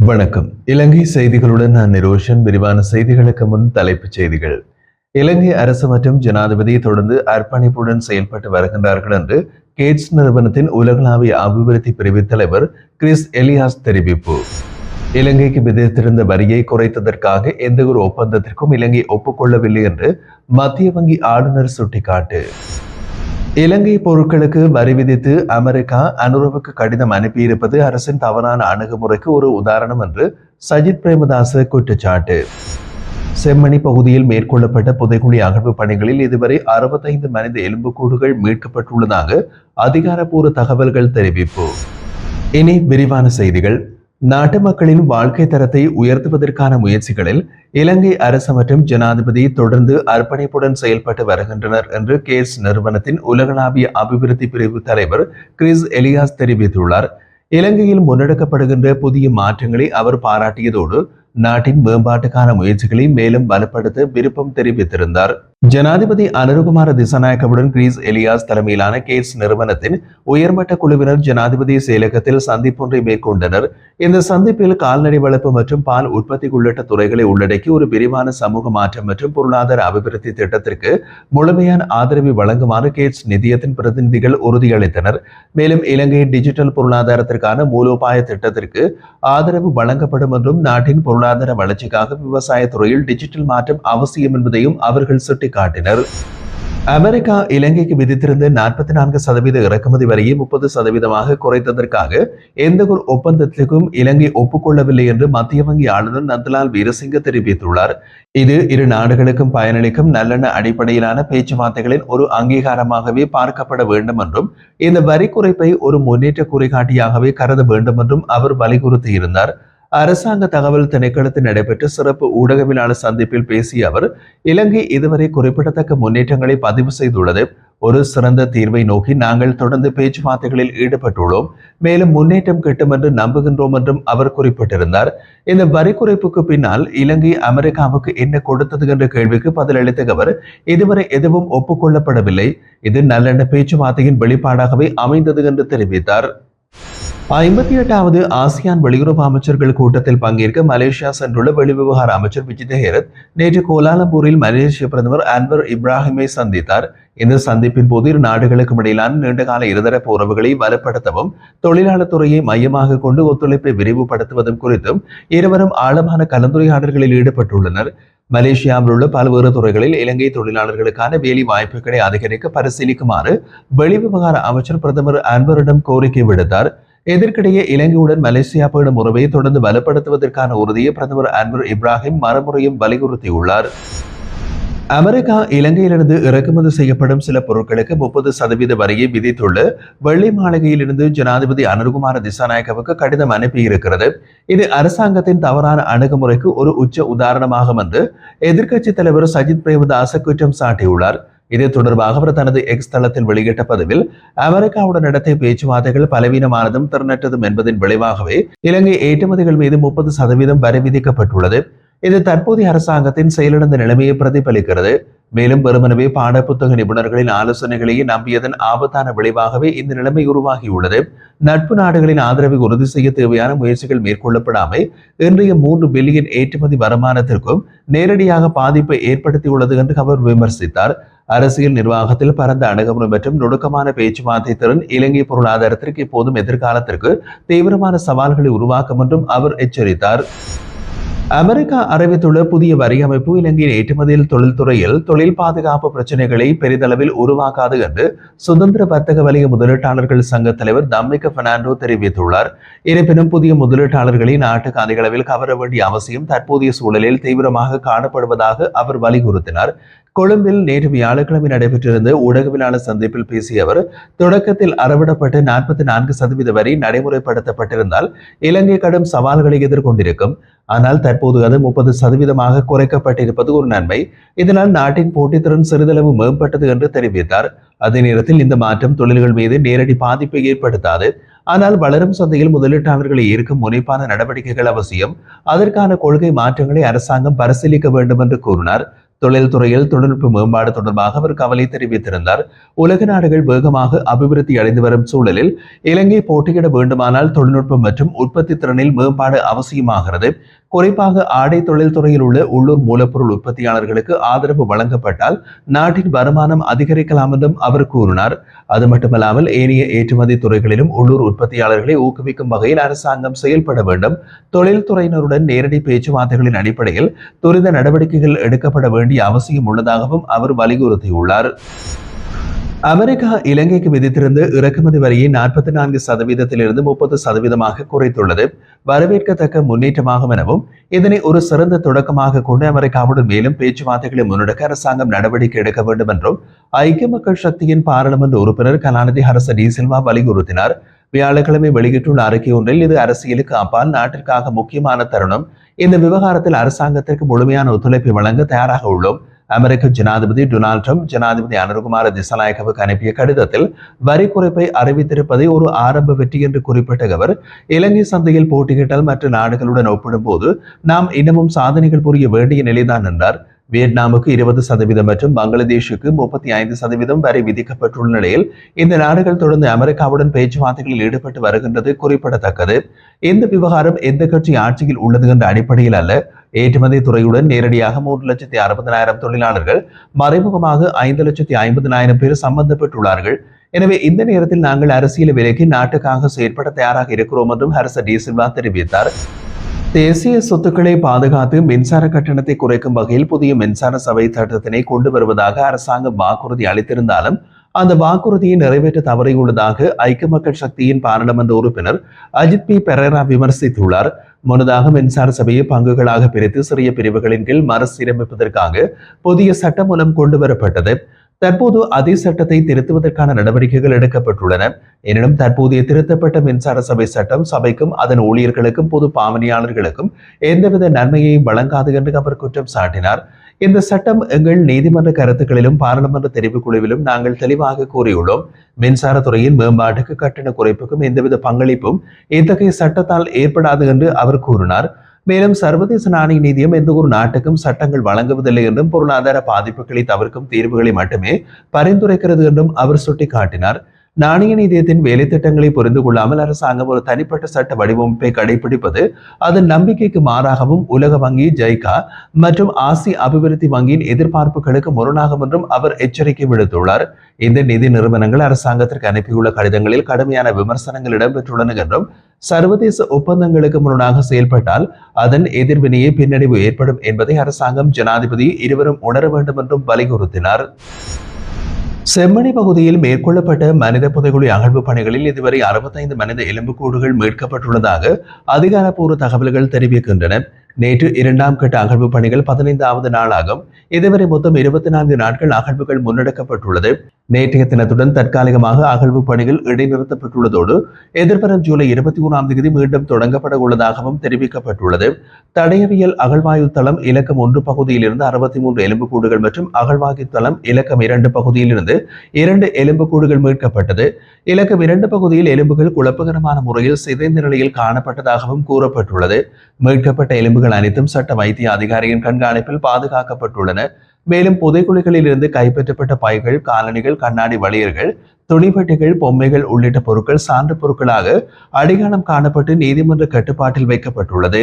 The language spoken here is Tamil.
வணக்கம். இலங்கை செய்திகளுடன் நான் நிரோஷன். விரிவான செய்திகளுக்கு முன் தலைப்புச் செய்திகள். இலங்கை அரசு மற்றும் ஜனாதிபதி தொடர்ந்து அர்ப்பணிப்புடன் செயல்பட்டு வருகின்றார்கள் என்று கேட்ஸ் நிறுவனத்தின் உலகளாவிய அபிவிருத்தி பிரிவு தலைவர் கிறிஸ் எலியாஸ் தெரிவிப்பு. இலங்கைக்கு விதித்திருந்த வரியை குறைத்ததற்காக எந்த ஒரு ஒப்பந்தத்திற்கும் இலங்கை ஒப்புக்கொள்ளவில்லை என்று மத்திய வங்கி ஆளுநர் சுட்டிக்காட்டு. இலங்கை பொருட்களுக்கு வரி விதித்து அமெரிக்கா அனுரவுக்கு கடிதம் அனுப்பியிருப்பது அரசின் தவறான அணுகுமுறைக்கு ஒரு உதாரணம் என்று சஜித் பிரேமதாச குற்றச்சாட்டு. செம்மணி பகுதியில் மேற்கொள்ளப்பட்ட புதைக்குழி அகழ்வு பணிகளில் இதுவரை 65 மனித எலும்புக்கூடுகள் மீட்கப்பட்டுள்ளதாக அதிகாரப்பூர்வ தகவல்கள் தெரிவிப்பு. இனி விரிவான செய்திகள். நாட்டு மக்களின் வாழ்க்கை தரத்தை உயர்த்துவதற்கான முயற்சிகளில் இலங்கை அரசு மற்றும் ஜனாதிபதி தொடர்ந்து அர்ப்பணிப்புடன் செயல்பட்டு வருகின்றனர் என்று கேட்ஸ் நிறுவனத்தின் உலகளாவிய அபிவிருத்தி பிரிவு தலைவர் கிறிஸ் எலியாஸ் தெரிவித்துள்ளார். இலங்கையில் முன்னெடுக்கப்படுகின்ற புதிய மாற்றங்களை அவர் பாராட்டியதோடு நாட்டின் மேம்பாட்டுக்கான முயற்சிகளை மேலும் பலப்படுத்த விருப்பம் தெரிவித்திருந்தார். ஜனாதிபதி அனுரகுமார திசாநாயக்கவுடன் கிறிஸ் எலியாஸ் தலைமையிலான கேட்ஸ் நிறுவனத்தின் உயர்மட்ட குழுவினர் ஜனாதிபதி செயலகத்தில் சந்திப்பொன்றை மேற்கொண்டனர். இந்த சந்திப்பில் கால்நடை வளர்ப்பு மற்றும் பால் உற்பத்தி உள்ளிட்ட துறைகளை உள்ளடக்கி ஒரு விரிவான சமூக மாற்றம் மற்றும் பொருளாதார அபிவிருத்தி திட்டத்திற்கு முழுமையான ஆதரவை வழங்குமாறு கேட்ஸ் நிதியத்தின் பிரதிநிதிகள் உறுதியளித்தனர். மேலும் இலங்கை டிஜிட்டல் பொருளாதாரத்திற்கான மூலோபாய திட்டத்திற்கு ஆதரவு வழங்கப்படும் என்றும் நாட்டின் பொருளாதார வளர்ச்சிக்காக விவசாயத்துறையில் டிஜிட்டல் மாற்றம் அவசியம் என்பதையும் அவர்கள் சுட்டிக்காட்டினர். அமெரிக்கா இலங்கைக்கு விதித்திருந்த 44% இறக்குமதி வரியை 30% குறைத்ததற்காக எந்த ஒரு ஒப்பந்தத்திற்கும் இலங்கை ஒப்புக்கொள்ளவில்லை என்று மத்திய வங்கி ஆளுநர் நந்தலால் வீரசிங்க தெரிவித்துள்ளார். இது இரு நாடுகளுக்கும் பயனளிக்கும் நல்லெண்ண அடிப்படையிலான பேச்சுவார்த்தைகளின் ஒரு அங்கீகாரமாகவே பார்க்கப்பட வேண்டும் என்றும் இந்த வரி குறைப்பை ஒரு முன்னேற்ற குறிகாட்டியாகவே கருத வேண்டும் என்றும் அவர் வலியுறுத்தியிருந்தார். அரசாங்க தகவல் திணைக்களத்தில் நடைபெற்ற சிறப்பு ஊடகவியலாளர் சந்திப்பில் பேசிய அவர், இலங்கை இதுவரை குறிப்பிடத்தக்க முன்னேற்றங்களை பதிவு செய்துள்ளது. ஒரு சிறந்த தீர்வை நோக்கி நாங்கள் தொடர்ந்து பேச்சுவார்த்தைகளில் ஈடுபட்டுள்ளோம். மேலும் முன்னேற்றம் கிட்டும் என்று நம்புகின்றோம் என்றும் அவர் குறிப்பிட்டிருந்தார். இந்த வரி குறைப்புக்கு பின்னால் இலங்கை அமெரிக்காவுக்கு என்ன கொடுத்தது என்ற கேள்விக்கு பதிலளித்த அவர், இதுவரை எதுவும் ஒப்புக்கொள்ளப்படவில்லை. இது நல்லெண்ண பேச்சுவார்த்தையின் வெளிப்பாடாகவே அமைந்தது என்று தெரிவித்தார். 58வது ஆசியான் வெளியுறவு அமைச்சர்கள் கூட்டத்தில் பங்கேற்க மலேசியா சென்றுள்ள வெளிவிவகார அமைச்சர் விஜித ஹேரத் நேற்று கோலாலம்பூரில் மலேசிய பிரதமர் அன்வர் இப்ராஹிமை சந்தித்தார். இந்த சந்திப்பின் போது இரு நாடுகளுக்கும் இடையிலான நீண்டகால இருதரப்பு உறவுகளை வலுப்படுத்தவும் தொழிலாளர் துறையை மையமாக கொண்டு ஒத்துழைப்பை விரிவுபடுத்துவதும் குறித்தும் இருவரும் ஆழமான கலந்துரையாடல்களில் ஈடுபட்டுள்ளனர். மலேசியாவில் உள்ள பல்வேறு துறைகளில் இலங்கை தொழிலாளர்களுக்கான வேலை வாய்ப்புகளை அதிகரிக்க பரிசீலிக்குமாறு வெளிவிவகார அமைச்சர் பிரதமர் அன்வரிடம் கோரிக்கை விடுத்தார். இதற்கிடையே இலங்கையுடன் மலேசியா பேணும் உறவை தொடர்ந்து பலப்படுத்துவதற்கான உறுதியை பிரதமர் அன்வர் இப்ராஹிம் மறுமுறையும் வலியுறுத்தியுள்ளார். அமெரிக்கா இலங்கையிலிருந்து இறக்குமதி செய்யப்படும் சில பொருட்களுக்கு 30% வரியை விதித்துள்ள வெள்ளை மாளிகையிலிருந்து ஜனாதிபதி அனுரகுமார திசாநாயக்கவுக்கு கடிதம் அனுப்பியிருக்கிறது. இது அரசாங்கத்தின் தவறான அணுகுமுறைக்கு ஒரு உச்ச உதாரணமாகும் என்று எதிர்க்கட்சித் தலைவர் சஜித் பிரேமதாச குற்றம் சாட்டியுள்ளார். இது தொடர்பாக அவர் தனது எக்ஸ் தளத்தில் வெளியிட்ட பதிவில், அமெரிக்காவுடன் நடத்திய பேச்சுவார்த்தைகள் பலவீனமானதும் திறனற்றதும் என்பதன் விளைவாகவே இலங்கை ஏற்றுமதிகள் மீது 30% வரி விதிக்கப்பட்டுள்ளது. இது தற்போதைய அரசாங்கத்தின் செயலிழந்த நிலைமையை பிரதிபலிக்கிறது. மேலும் வெறுமனவே பாட புத்தக நிபுணர்களின் ஆலோசனைகளையே நம்பியதன் ஆபத்தான விளைவாகவே இந்த நிலைமை உருவாகியுள்ளது. நட்பு நாடுகளின் ஆதரவை உறுதி செய்ய தேவையான முயற்சிகள் மேற்கொள்ளப்படாமல் இன்றைய 3 பில்லியன் ஏற்றுமதி வருமானத்திற்கும் நேரடியாக பாதிப்பை ஏற்படுத்தியுள்ளது என்று அவர் விமர்சித்தார். அரசியல் நிர்வாகத்தில் பரந்த அணுகுமுறை மற்றும் நுணுக்கமான பேச்சுவார்த்தை திறன் இலங்கை பொருளாதாரத்திற்கு இப்போதும் எதிர்காலத்திற்கு தீவிரமான சவால்களை உருவாக்கும் என்றும் அவர் எச்சரித்தார். அமெரிக்கா அறிவித்துள்ள புதிய வரி அமைப்பு இலங்கையின் ஏற்றுமதியில் தொழில்துறையில் தொழில் பாதுகாப்பு பிரச்சனைகளை பெரிதளவில் உருவாக்காது என்று சுதந்திர வர்த்தக வலய முதலீட்டாளர்கள் சங்க தலைவர் தம்மிக பெர்னாண்டோ தெரிவித்துள்ளார். இருப்பினும் புதிய முதலீட்டாளர்களை நாட்டுக்கு அதிக அளவில் கவர வேண்டிய அவசியம் தற்போதைய சூழலில் தீவிரமாக காணப்படுவதாக அவர் வலியுறுத்தினார். கொழும்பில் நேற்று வியாழக்கிழமை நடைபெற்றிருந்த ஊடகவியலாளர் சந்திப்பில் பேசிய அவர், தொடக்கத்தில் அறவிடப்பட்ட 44% வரி நடைமுறைப்படுத்தப்பட்டிருந்தால் இலங்கை கடும் சவால்களை எதிர்கொண்டிருக்கும். ஆனால் தற்போது அது 30% குறைக்கப்பட்டிருப்பது ஒரு நன்மை. இதனால் நாட்டின் போட்டித்திறன் சிறிதளவு மேம்பட்டது என்று தெரிவித்தார். அதே நேரத்தில் இந்த மாற்றம் தொழில்கள் மீது நேரடி பாதிப்பை ஏற்படுத்தாது. ஆனால் வளரும் சந்தையில் முதலீட்டாளர்களை ஈர்க்கும் முனைப்பான நடவடிக்கைகள் அவசியம். அதற்கான கொள்கை மாற்றங்களை அரசாங்கம் பரிசீலிக்க வேண்டும் என்று கூறினார். தொழில்துறையில் தொழில்நுட்ப மேம்பாடு தொடர்பாக அவர் கவலை தெரிவித்திருந்தார். உலக நாடுகள் வேகமாக அபிவிருத்தி அடைந்து வரும் சூழலில் இலங்கை போட்டியிட வேண்டுமானால் தொழில்நுட்பம் மற்றும் உற்பத்தி திறனில் மேம்பாடு அவசியமாகிறது. குறிப்பாக ஆடை தொழில்துறையில் உள்ள உள்ளூர் மூலப்பொருள் உற்பத்தியாளர்களுக்கு ஆதரவு வழங்கப்பட்டால் நாட்டின் வருமானம் அதிகரிக்கலாம் என்றும் அவர் கூறினார். அது மட்டுமல்லாமல் ஏனைய ஏற்றுமதி துறைகளிலும் உள்ளூர் உற்பத்தியாளர்களை ஊக்குவிக்கும் வகையில் அரசாங்கம் செயல்பட வேண்டும். தொழில்துறையினருடன் நேரடி பேச்சுவார்த்தைகளின் அடிப்படையில் துரித நடவடிக்கைகள் எடுக்கப்பட வேண்டிய அவசியம் உள்ளதாகவும் அவர் வலியுறுத்தியுள்ளார். அமெரிக்கா இலங்கைக்கு விதித்திருந்த இறக்குமதி வரியை 44%இலிருந்து 30%ஆக குறைத்துள்ளது. வரவேற்கத்தக்க முன்னேற்றமாகும் எனவும் இதனை ஒரு சிறந்த தொடக்கமாக கொண்டு அமெரிக்காவுடன் மேலும் பேச்சுவார்த்தைகளை முன்னெடுக்க அரசாங்கம் நடவடிக்கை எடுக்க வேண்டும் என்றும் ஐக்கிய மக்கள் சக்தியின் பாராளுமன்ற உறுப்பினர் கலாநிதி ஹரச டி சில்வா வலியுறுத்தினார். வியாழக்கிழமை வெளியிட்டுள்ள அறிக்கை ஒன்றில் இது அரசியலுக்கு அப்பால் நாட்டிற்காக முக்கியமான தருணம். இந்த விவகாரத்தில் அரசாங்கத்திற்கு முழுமையான ஒத்துழைப்பை வழங்க தயாராக உள்ளோம். அமெரிக்க ஜனாதிபதி டொனால்ட் ட்ரம்ப் ஜனாதிபதி அனுரகுமார திசாநாயக்கவுக்கு அனுப்பிய கடிதத்தில் வரி குறைப்பை அறிவித்திருப்பதை ஒரு ஆரம்ப வெற்றி என்று குறிப்பிட்ட அவர், இலங்கை சந்தையில் போட்டியிட்டால் மற்ற நாடுகளுடன் ஒப்பிடும்போது நாம் இன்னமும் சாதனைகள் புரிய வேண்டிய நிலைதான் என்றார். வியட்நாமுக்கு 20% மற்றும் பங்களாதேஷுக்கு 35% வரை விதிக்கப்பட்டுள்ள நிலையில் இந்த நாடுகள் தொடர்ந்து அமெரிக்காவுடன் பேச்சுவார்த்தைகளில் ஈடுபட்டு வருகின்றது குறிப்பிடத்தக்கது. இந்த விவகாரம் எந்த கட்சி ஆட்சியில் உள்ளது என்ற அடிப்படையில் அல்ல. ஏற்றுமதி துறையுடன் நேரடியாக 3,60,000 தொழிலாளர்கள், மறைமுகமாக 5,50,000 பேர் சம்பந்தப்பட்டுள்ளார்கள். எனவே இந்த நேரத்தில் நாங்கள் அரசியல் விலைக்கு நாட்டுக்காக செயற்பட தயாராக இருக்கிறோம் என்றும் ஹரச டி சில்வா தெரிவித்தார். தேசிய சொத்துக்களை பாதுகாத்து மின்சார கட்டணத்தை குறைக்கும் வகையில் புதிய மின்சார சபை சட்டத்தினை கொண்டு வருவதாக அரசாங்கம் வாக்குறுதி அளித்திருந்தாலும் அந்த வாக்குறுதியை நிறைவேற்ற தவறியுள்ளதாக ஐக்கிய மக்கள் சக்தியின் பாராளுமன்ற உறுப்பினர் அஜித் பி பெரேரா விமர்சித்துள்ளார். முன்னதாக மின்சார சபையை பங்குகளாக பிரித்து சிறிய பிரிவுகளின் கீழ் மறுசீரமைப்பதற்காக புதிய சட்டம் மூலம் கொண்டு வரப்பட்டது. தற்போது அதே சட்டத்தை திருத்துவதற்கான நடவடிக்கைகள் எடுக்கப்பட்டுள்ளன. எனினும் தற்போதைய திருத்தப்பட்ட மின்சார சபை சட்டம் சபைக்கும் அதன் ஊழியர்களுக்கும் பொது பாவனையாளர்களுக்கும் எந்தவித நன்மையையும் வழங்காது என்று அவர் குற்றம் சாட்டினார். இந்த சட்டம் எங்கள் நீதிமன்ற கருத்துக்களிலும் பாராளுமன்ற தெரிவுக்குழுவிலும் நாங்கள் தெளிவாக கூறியுள்ளோம். மின்சாரத்துறையின் மேம்பாட்டுக்கு கட்டண குறைப்புக்கும் எந்தவித பங்களிப்பும் இத்தகைய சட்டத்தால் ஏற்படாது என்று அவர் கூறினார். மேலும் சர்வதேச நாணய நிதியம் எந்த ஒரு நாட்டுக்கும் சட்டங்கள் வழங்குவதில்லை என்றும் பொருளாதார பாதிப்புகளை தவிர்க்கும் தீர்வுகளை மட்டுமே பரிந்துரைக்கிறது என்றும் அவர் சுட்டிக்காட்டினார். நாணய நிதியத்தின் வேலை திட்டங்களை புரிந்து கொள்ளாமல் அரசாங்கம் ஒரு தனிப்பட்ட சட்ட வடிவமைப்பை கடைபிடிப்பது அதன் நம்பிக்கைக்கு மாறாகவும் உலக வங்கி, ஜைகா மற்றும் ஆசிய அபிவிருத்தி வங்கியின் எதிர்பார்ப்புகளுக்கு முரணாகும் என்றும் அவர் எச்சரிக்கை விடுத்துள்ளார். இந்த நிதி நிறுவனங்கள் அரசாங்கத்திற்கு அனுப்பியுள்ள கடிதங்களில் கடுமையான விமர்சனங்கள் இடம்பெற்றுள்ளன என்றும் சர்வதேச ஒப்பந்தங்களுக்கு முரணாக செயல்பட்டால் அதன் எதிர்வினையே பின்னடைவு ஏற்படும் என்பதை அரசாங்கம், ஜனாதிபதி இருவரும் உணர வேண்டும் என்றும் வலியுறுத்தினார். செம்மணி பகுதியில் மேற்கொள்ளப்பட்ட மனித புதைகுழி அகழ்வு பணிகளில் இதுவரை 65 மனித எலும்புக்கூடுகள் மீட்கப்பட்டுள்ளதாக அதிகாரப்பூர்வ தகவல்கள் தெரிவிக்கின்றன. நேற்று 2ஆம் கட்ட அகழ்வு பணிகள் 15வது நாளாகும். இதுவரை மொத்தம் 24 நாட்கள் அகழ்வுகள் முன்னெடுக்கப்பட்டுள்ளது. நேற்றைய தினத்துடன் தற்காலிகமாக அகழ்வு பணிகள் இடைநிறுத்தப்பட்டுள்ளதோடு எதிர்வரும் ஜூலை 21ஆம் தேதி மீண்டும் தொடங்கப்பட உள்ளதாகவும் தெரிவிக்கப்பட்டுள்ளது. தடயவியல் அகழ்வாயு தளம் இலக்கம் 1 பகுதியிலிருந்து 63 எலும்புக்கூடுகள் மற்றும் அகழ்வாயு தளம் இலக்கம் 2 பகுதியிலிருந்து 2 எலும்புக்கூடுகள் மீட்கப்பட்டது. இலக்கம் 2 பகுதியில் எலும்புகள் குழப்பகரமான முறையில் சிதைந்த நிலையில் காணப்பட்டதாகவும் கூறப்பட்டுள்ளது. மீட்கப்பட்ட எலும்புகள் அனைத்தும் சட்ட வைத்திய அதிகாரியின் கண்காணிப்பில் பாதுகாக்கப்பட்டுள்ளன. மேலும் புதைக்குழிகளில் இருந்து கைப்பற்றப்பட்ட பைகள், காலணிகள், கண்ணாடி வளையல்கள், துணிப்பட்டிகள், பொம்மைகள் உள்ளிட்ட பொருட்கள் சான்று பொருட்களாக அடையாளம் காணப்பட்டு நீதிமன்ற கட்டுப்பாட்டில் வைக்கப்பட்டுள்ளது.